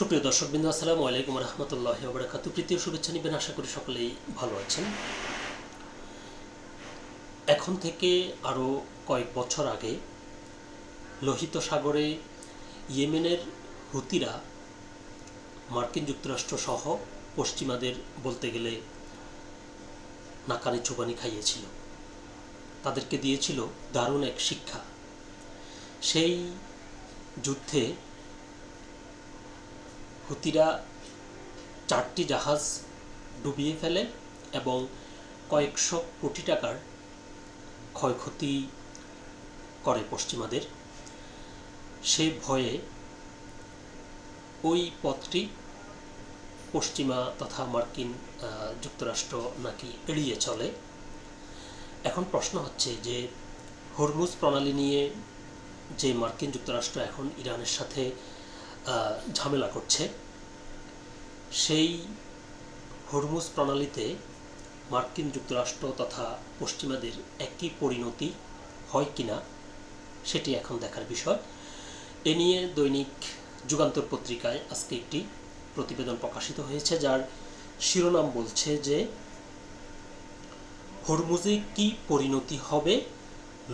সুপ্রিয় দর্শকবৃন্দ, আসসালামু আলাইকুম রহমতুল্লাহি ওয়া বারাকাতুহু। প্রীতীয় শুভেচ্ছা নিবেন, আশা করি সকলেই ভালো আছেন। এখন থেকে আরও কয়েক বছর আগে লোহিত সাগরে ইয়েমেনের হুতিরা মার্কিন যুক্তরাষ্ট্র সহ পশ্চিমাদের বলতে গেলে নাকানি চুবানি খাইয়েছিল, তাদেরকে দিয়েছিল দারুণ এক শিক্ষা। সেই যুদ্ধে হুতিরা 4টি জাহাজ ডুবিয়ে ফেলে এবং কয়েকশো কোটি টাকার ক্ষয়ক্ষতি করে পশ্চিমাদের। সে ভয়ে ওই পথটি পশ্চিমা তথা মার্কিন যুক্তরাষ্ট্র নাকি এড়িয়ে চলে। এখন প্রশ্ন হচ্ছে যে হরমুজ প্রণালী নিয়ে যে মার্কিন যুক্তরাষ্ট্র এখন ইরানের সাথে ঝামেলা করছে, সেই হরমুজ প্রণালীতে মার্কিন যুক্তরাষ্ট্র তথা পশ্চিমাদের একই পরিণতি হয় কিনা সেটি এখন দেখার বিষয়। এ নিয়ে দৈনিক যুগান্তর পত্রিকায় আজকে একটি প্রতিবেদন প্রকাশিত হয়েছে, যার শিরোনাম বলছে যে হরমুজে কি পরিণতি হবে,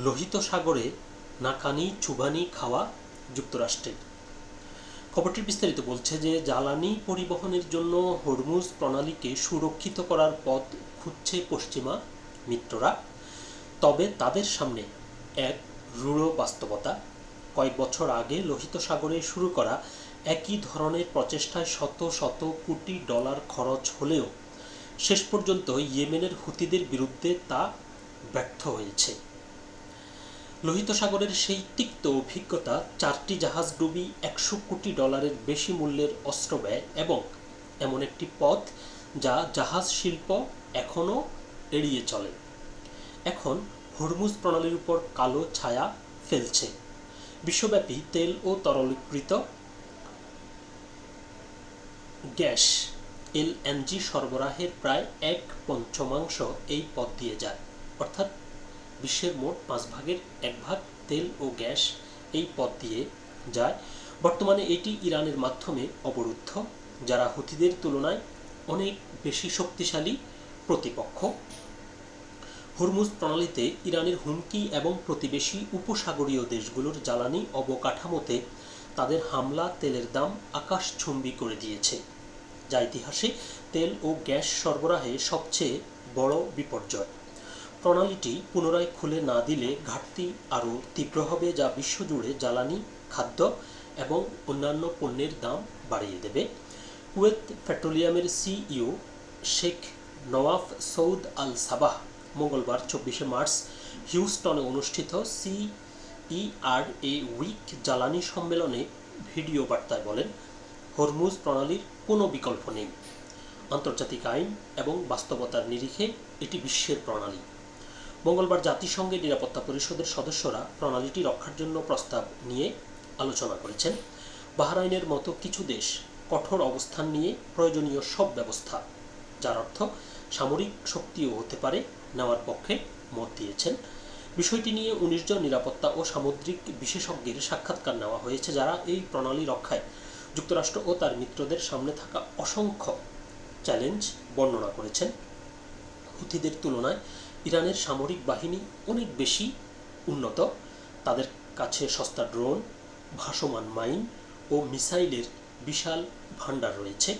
লোহিত সাগরে নাকানি চুবানি খাওয়া যুক্তরাষ্ট্রের। খবরটির বিস্তারিত বলছে যে জ্বালানি পরিবহনের জন্য হরমুজ প্রণালীকে সুরক্ষিত করার পথ খুঁজছে পশ্চিমা মিত্ররা। তবে তাদের সামনে এক রূঢ় বাস্তবতা। কয়েক বছর আগে লোহিত সাগরে শুরু করা একই ধরনের প্রচেষ্টায় শত শত কোটি ডলার খরচ হলেও শেষ পর্যন্ত ইয়েমেনের হুতিদের বিরুদ্ধে তা ব্যর্থ হয়েছে। লোহিত সাগরের সেই তিক্ত অভিজ্ঞতা, 4টি জাহাজ ডুবি, 100 কোটি ডলারের বেশি মূল্যের অস্ত্র ব্যয় এবং এমন একটি পথ যা জাহাজ শিল্প এখনও এড়িয়ে চলে, এখন হরমুজ প্রণালীর উপর কালো ছায়া ফেলছে। বিশ্বব্যাপী তেল ও তরলীকৃত গ্যাস এলএনজি সরবরাহের প্রায় 1/5 এই পথ দিয়ে যায়, অর্থাৎ বিশ্বের মোট 5 ভাগের 1 ভাগ তেল ও গ্যাস এই পথ দিয়ে যায়। বর্তমানে এটি ইরানের মাধ্যমে অবরুদ্ধ, যারা হুতিদের তুলনায় অনেক বেশি শক্তিশালী প্রতিপক্ষ। হরমুজ প্রণালীতে ইরানের হুমকি এবং প্রতিবেশী উপসাগরীয় দেশগুলোর জ্বালানি অবকাঠামোতে তাদের হামলা তেলের দাম আকাশচুম্বী করে দিয়েছে, যা ইতিহাসে তেল ও গ্যাস সরবরাহে সবচেয়ে বড় বিপর্যয়। প্রণালীটি পুনরায় খুলে না দিলে ঘাটতি আরও তীব্র হবে, যা বিশ্বজুড়ে জ্বালানি, খাদ্য এবং অন্যান্য পণ্যের দাম বাড়িয়ে দেবে। কুয়েত পেট্রোলিয়ামের CEO Sheikh Nawaf Saud Al Sabah মঙ্গলবার 24শে মার্চ হিউস্টনে অনুষ্ঠিত সিইআরএ উইক জ্বালানি সম্মেলনে ভিডিও বার্তায় বলেন, হরমুজ প্রণালীর কোনো বিকল্প নেই। আন্তর্জাতিক আইন এবং বাস্তবতার নিরিখে এটি বিশ্বের প্রণালী। মঙ্গলবার জাতিসংঘের নিরাপত্তা পরিষদের সদস্যরা প্রণালীটি রক্ষার জন্য প্রস্তাব নিয়ে আলোচনা করেছেন। বাহরাইনের মতো কিছু দেশ কঠোর অবস্থান নিয়ে প্রয়োজনীয় সব ব্যবস্থা, যার অর্থ সামরিক শক্তিও হতে পারে, নেওয়ার পক্ষে মত দিয়েছেন। বিষয়টি নিয়ে 19 জন নিরাপত্তা ও সামুদ্রিক বিশেষজ্ঞের সাক্ষাৎকার নেওয়া হয়েছে, যারা এই প্রণালী রক্ষায় যুক্তরাষ্ট্র ও তার মিত্রদের সামনে থাকা অসংখ্য চ্যালেঞ্জ বর্ণনা করেছেন। হুতিদের তুলনায় ইরানের সামরিক বাহিনী অনেক বেশি উন্নত, তাদের কাছে সস্তা ড্রোন, ভাসমান মাইন ও মিসাইলের বিশাল ভাণ্ডার রয়েছে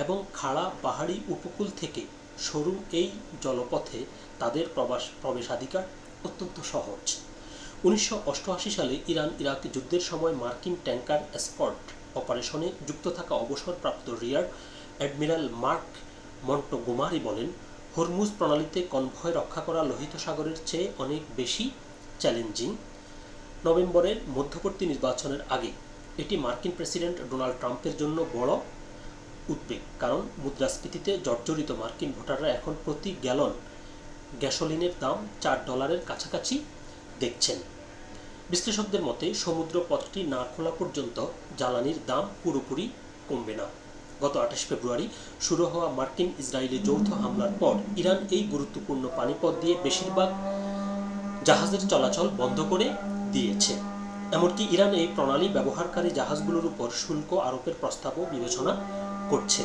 এবং খাড়া পাহাড়ি উপকূল থেকে সরু এই জলপথে তাদের প্রবেশাধিকার অত্যন্ত সহজ। 1988 সালে ইরান ইরাক যুদ্ধের সময় মার্কিন ট্যাঙ্কার এসকর্ট অপারেশনে যুক্ত থাকা অবসরপ্রাপ্ত রিয়ার অ্যাডমিরাল মার্ক মন্টগোমারি বলেন, হরমুজ প্রণালীতে কনভয় রক্ষা করা লোহিত সাগরের চেয়ে অনেক বেশি চ্যালেঞ্জিং। নভেম্বরের মধ্যবর্তী নির্বাচনের আগে এটি মার্কিন প্রেসিডেন্ট ডোনাল্ড ট্রাম্পের জন্য বড় উদ্বেগ, কারণ মুদ্রাস্ফীতিতে জর্জরিত মার্কিন ভোটাররা এখন প্রতি গ্যালন গ্যাসোলিনের দাম $4 কাছাকাছি দেখছেন। বিশ্লেষকদের মতে সমুদ্র পথটি না খোলা পর্যন্ত জ্বালানির দাম পুরোপুরি কমবে না। গত 28 ফেব্রুয়ারি শুরু হওয়া মার্কিন ইসরায়েলি যৌথ হামলার পর ইরান এই গুরুত্বপূর্ণ পানিপথ দিয়ে বেশিরভাগ জাহাজের চলাচল বন্ধ করে দিয়েছে। এমনকি ইরান এই প্রণালী ব্যবহারকারী জাহাজগুলোর উপর শুল্ক আরোপের প্রস্তাবও বিবেচনা করছে।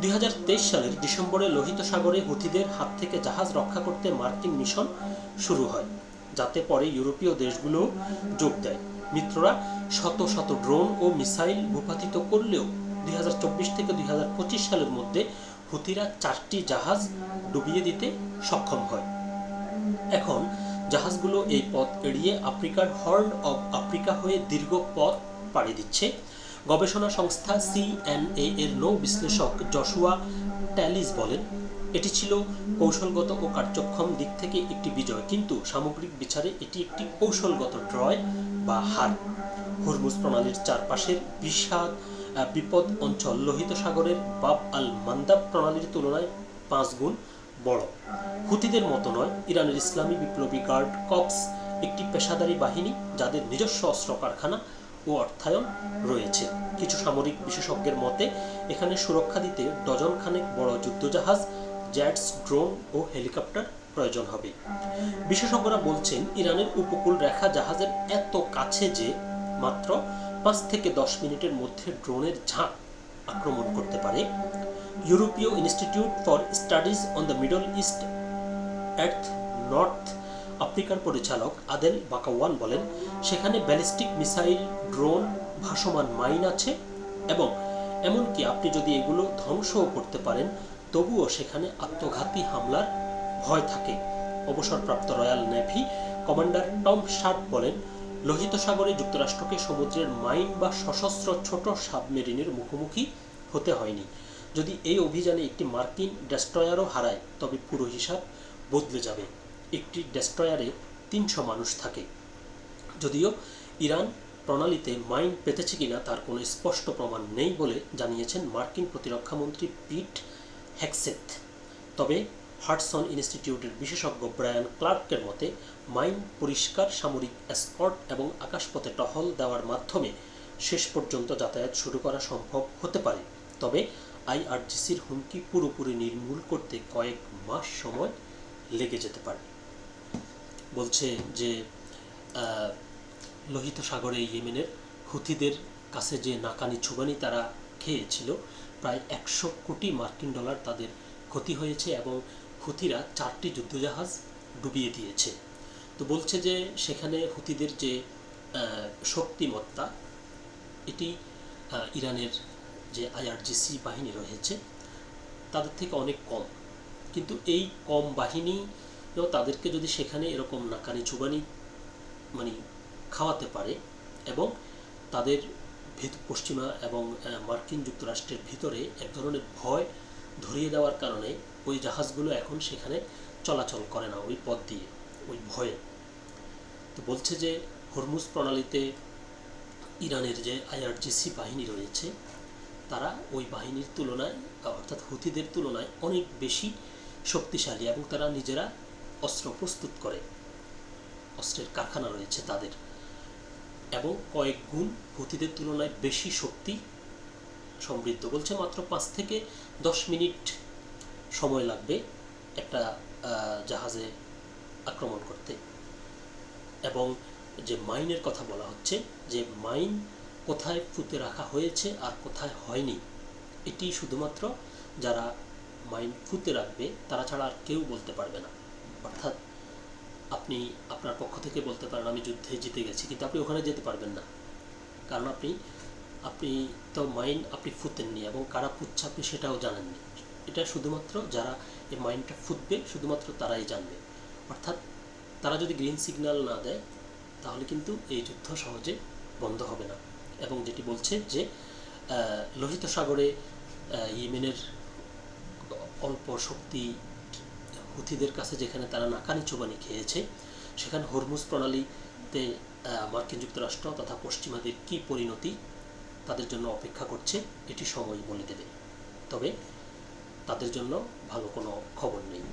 2023 সালের ডিসেম্বরে লোহিত সাগরে হুথিদের হাত থেকে জাহাজ রক্ষা করতে মার্কিন মিশন শুরু হয়, যাতে পরে ইউরোপীয় দেশগুলো যোগ দেয়। মিত্ররা শত শত ড্রোন ও মিসাইল ভূপাতিত করলেও 2024 থেকে 2025 সালের মধ্যে হুথিরা 4টি জাহাজ ডুবিয়ে দিতে সক্ষম হয়। এখন জাহাজগুলো এই পথ এড়িয়ে আফ্রিকার হর্ন অব আফ্রিকা হয়ে দীর্ঘ পথ পাড়ি দিচ্ছে। গবেষণা সংস্থা সিএনএ এর নৌ বিশ্লেষক জশুয়া ট্যালিস বলেন, এটি ছিল কৌশলগত ও কার্যক্ষম দিক থেকে একটি বিজয়, কিন্তু সামগ্রিক বিচারে এটি একটি কৌশলগত ড্রয় বা হার। হরমুজ প্রণালীর চারপাশের বিশাল বিপদ অঞ্চল লোহিত সাগরের বাব আল মান্দাব প্রণালীর তুলনায় 5 গুণ বড়। হুথিদের মতো নয়, ইরানের ইসলামী বিপ্লবী গার্ড কর্পস একটি পেশাদারী বাহিনী যাদের নিজস্ব অস্ত্র কারখানা ও অর্থায়ন রয়েছে। কিছু সামরিক বিশেষজ্ঞের মতে এখানে সুরক্ষা দিতে ডজন খানেক বড় যুদ্ধজাহাজ, জেটস, ড্রোন ও হেলিকপ্টার প্রয়োজন হবে। বিশেষজ্ঞরা বলছেন, ইরানের উপকূল রেখা জাহাজের এত কাছে যে মাত্র 5 থেকে 10 মিনিটের মধ্যে ড্রোনের ঝাঁক আক্রমণ করতে পারে। ইউরোপীয় institute for studies on the middle east at north আফ্রিকার পরিচালক আদেল বাকাওয়ান বলেন, সেখানে ব্যালিস্টিক মিসাইল, ড্রোন, ভাসমান মাইন আছে এবং এমনকি আপনি যদি এগুলো ধ্বংসও করতে পারেন তবুও সেখানে আত্মঘাতী হামলার ভয় থাকে। অবসরপ্রাপ্ত royal navy commander Tom sharp বলেন, লোহিত সাগরে যুক্তরাষ্ট্রকে সমুদ্রের মাইন বা সশস্ত্র ছোট সাবমেরিনের মুখোমুখি হতে হয়নি। যদি এই অভিযানে একটি মার্কিন ডেস্ট্রয়ারও হারায় তবে পুরো হিসাব বদলে যাবে। একটি ডেস্ট্রয়ারে 300 মানুষ থাকে। যদিও ইরান প্রণালীতে মাইন পেতেছে কিনা তার কোনো স্পষ্ট প্রমাণ নেই বলে জানিয়েছেন মার্কিন প্রতিরক্ষামন্ত্রী পিট হেগসেথ। তবে হাডসন ইনস্টিটিউটের বিশেষজ্ঞ ব্রায়ান ক্লার্কের মতে, মাইন পরিষ্কার, সামরিক এসকর্ট এবং আকাশপথে টহল দেওয়ার মাধ্যমে শেষ পর্যন্ত যাতায়াত শুরু করা সম্ভব হতে পারে। তবে আইআরজিসির হুমকি পুরোপুরি নির্মূল করতে কয়েক মাস সময় লেগে যেতে পারে। বলছে যে লোহিত সাগরে ইয়েমেনের হুথিদের কাছে যে নাকানি ছুবানি তারা খেয়েছিল, প্রায় 100 কোটি মার্কিন ডলার তাদের ক্ষতি হয়েছে এবং হুথিরা 4টি যুদ্ধজাহাজ ডুবিয়ে দিয়েছে। তো বলছে যে সেখানে হুথিদের যে শক্তিমত্তা, এটি ইরানের যে আইআরজিসি বাহিনী রয়েছে তাদের থেকে অনেক কম। কিন্তু এই কম বাহিনীও তাদেরকে যদি সেখানে এরকম নাকানি চুবানি খাওয়াতে পারে এবং তাদের পশ্চিমা এবং মার্কিন যুক্তরাষ্ট্রের ভিতরে এক ধরনের ভয় ধরিয়ে দেওয়ার কারণে ওই জাহাজগুলো এখন সেখানে চলাচল করে না ওই পথ দিয়ে, ওই ভয়ে। তো বলছে যে হরমুজ প্রণালীতে ইরানের যে আইআরজিসি বাহিনী রয়েছে তারা ওই বাহিনীর তুলনায়, অর্থাৎ হুথিদের তুলনায় অনেক বেশি শক্তিশালী এবং তারা নিজেরা অস্ত্র প্রস্তুত করে, অস্ত্রের কারখানা রয়েছে তাদের, এবং কয়েক গুণ হুথিদের তুলনায় বেশি শক্তি সমৃদ্ধ। বলছে মাত্র 5 থেকে 10 মিনিট সময় লাগবে একটা জাহাজে আক্রমণ করতে। এবং যে মাইনের কথা বলা হচ্ছে, যে মাইন কোথায় পুঁতে রাখা হয়েছে আর কোথায় হয়নি, এটি শুধুমাত্র যারা মাইন পুঁতে রাখবে তারা ছাড়া আর কেউ বলতে পারবে না। অর্থাৎ আপনি আপনার পক্ষ থেকে বলতে পারেন আমি যুদ্ধে জিতে গেছি, কিন্তু আপনি ওখানে যেতে পারবেন না, কারণ আপনি তো মাইন আপনি ফুতেননি এবং কারা ফুটছে আপনি সেটাও জানেননি। এটা শুধুমাত্র যারা এই মাইনটা ফুটবে শুধুমাত্র তারাই জানবে। অর্থাৎ তারা যদি গ্রিন সিগন্যাল না দেয় তাহলে কিন্তু এই যুদ্ধ সহজে বন্ধ হবে না। এবং যেটি বলছে যে লোহিত সাগরে ইয়েমেনের অল্প শক্তি হুথিদের কাছে যেখানে তারা নাকানি চোবানি খেয়েছে, সেখানে হরমুজ প্রণালীতে মার্কিন যুক্তরাষ্ট্র তথা পশ্চিমাদের কী পরিণতি তাদের জন্য অপেক্ষা করছে এটি সময় বলে দেবে। তবে তাদের জন্য ভালো কোনো খবর নেই।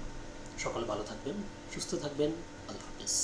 সকলে ভালো থাকবেন, সুস্থ থাকবেন। আল্লাহ হাফেজ।